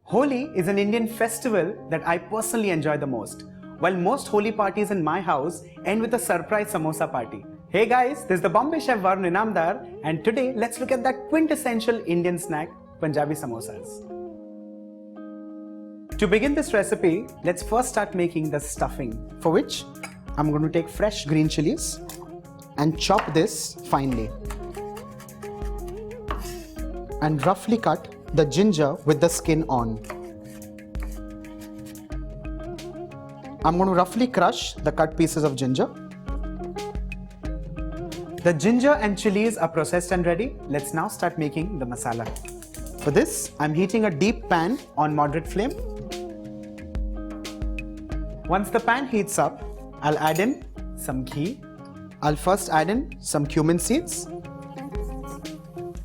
Holi is an Indian festival that I personally enjoy the most. While most Holi parties in my house end with a surprise samosa party. Hey guys, this is the Bombay Chef Varun Inamdar, and today let's look at that quintessential Indian snack, Punjabi Samosas. To begin this recipe, let's first start making the stuffing, for which I'm going to take fresh green chillies and chop this finely. And roughly cut the ginger with the skin on. I'm going to roughly crush the cut pieces of ginger. The ginger and chilies are processed and ready. Let's now start making the masala. For this, I'm heating a deep pan on moderate flame. Once the pan heats up, I'll add in some ghee. I'll first add in some cumin seeds.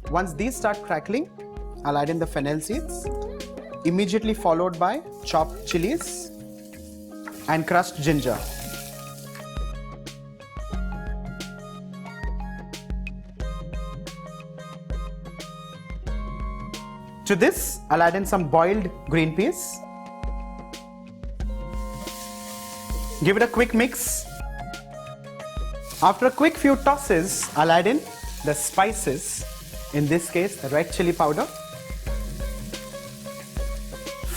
Once these start crackling, I'll add in the fennel seeds, immediately followed by chopped chillies and crushed ginger. To this, I'll add in some boiled green peas. Give it a quick mix. After a quick few tosses, I'll add in the spices, in this case the red chili powder,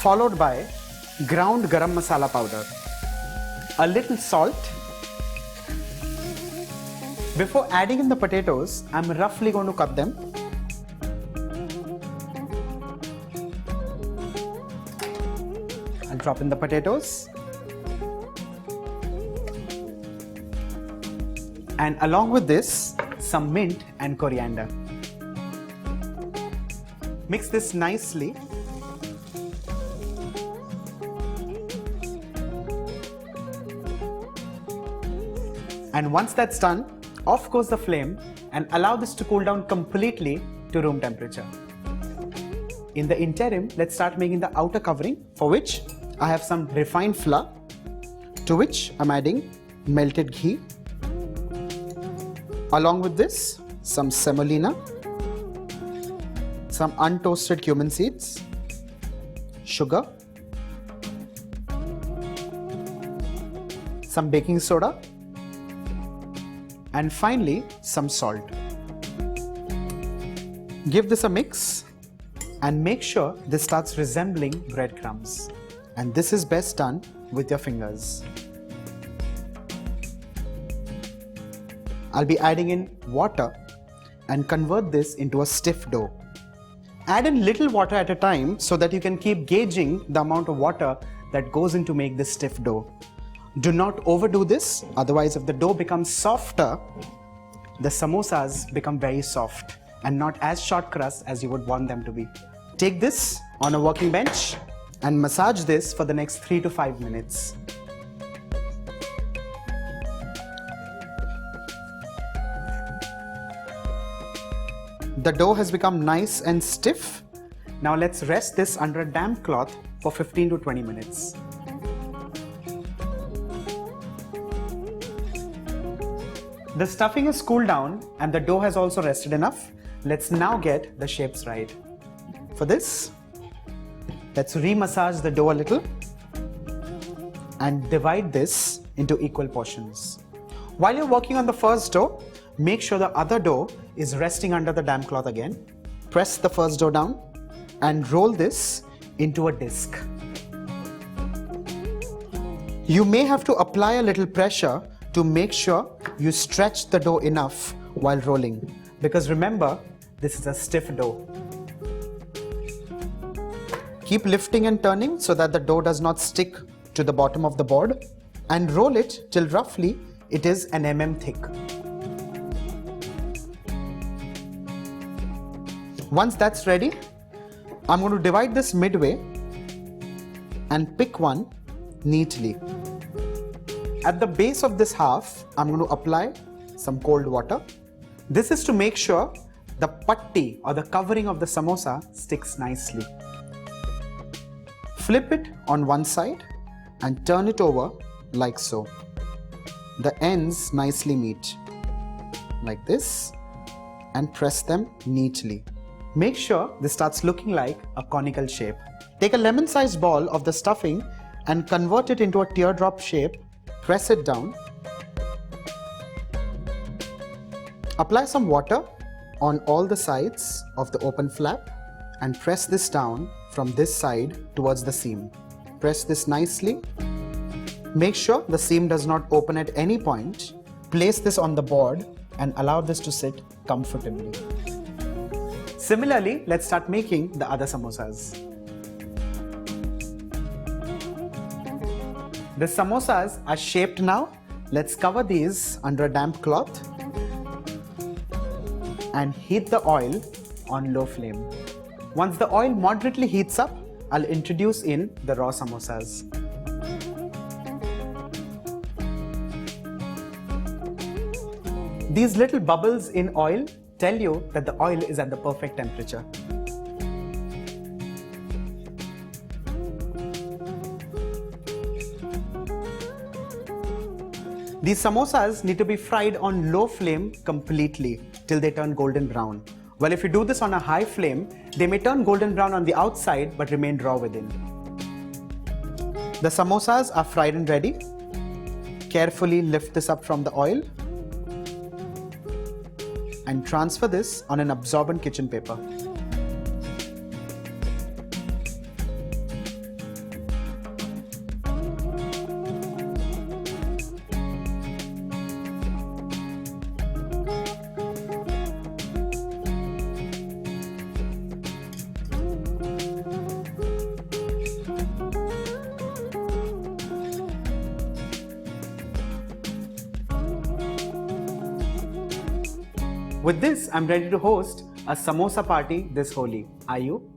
followed by ground garam masala powder, a little salt. Before adding in the potatoes, I'm roughly going to cut them. I'll drop in the potatoes. And along with this, some mint and coriander. Mix this nicely. And once that's done, off goes the flame and allow this to cool down completely to room temperature. In the interim, let's start making the outer covering, for which I have some refined flour, to which I'm adding melted ghee. Along with this, some semolina, some untoasted cumin seeds, sugar, some baking soda, and finally some salt. Give this a mix and make sure this starts resembling breadcrumbs. And this is best done with your fingers. I'll be adding in water and convert this into a stiff dough. Add in little water at a time so that you can keep gauging the amount of water that goes in to make this stiff dough. Do not overdo this, otherwise if the dough becomes softer, the samosas become very soft and not as short crust as you would want them to be. Take this on a working bench and massage this for the next 3 to 5 minutes. The dough has become nice and stiff. Now let's rest this under a damp cloth for 15 to 20 minutes. The stuffing is cooled down and the dough has also rested enough. Let's now get the shapes right. For this, let's re-massage the dough a little and divide this into equal portions. While you're working on the first dough, make sure the other dough is resting under the damp cloth again. Press the first dough down and roll this into a disc. You may have to apply a little pressure to make sure you stretch the dough enough while rolling, because remember, this is a stiff dough. Keep lifting and turning so that the dough does not stick to the bottom of the board, and roll it till roughly it is an mm thick. Once that's ready, I'm going to divide this midway and pick one neatly. At the base of this half, I'm going to apply some cold water. This is to make sure the patti or the covering of the samosa sticks nicely. Flip it on one side and turn it over like so. The ends nicely meet, like this, and press them neatly. Make sure this starts looking like a conical shape. Take a lemon-sized ball of the stuffing and convert it into a teardrop shape. Press it down. Apply some water on all the sides of the open flap and press this down from this side towards the seam. Press this nicely. Make sure the seam does not open at any point. Place this on the board and allow this to sit comfortably. Similarly, let's start making the other samosas. The samosas are shaped now. Let's cover these under a damp cloth and heat the oil on low flame. Once the oil moderately heats up, I'll introduce in the raw samosas. These little bubbles in oil tell you that the oil is at the perfect temperature. These samosas need to be fried on low flame completely till they turn golden brown. Well, if you do this on a high flame, they may turn golden brown on the outside but remain raw within. The samosas are fried and ready. Carefully lift this up from the oil and transfer this on an absorbent kitchen paper. With this, I'm ready to host a samosa party this Holi. Are you?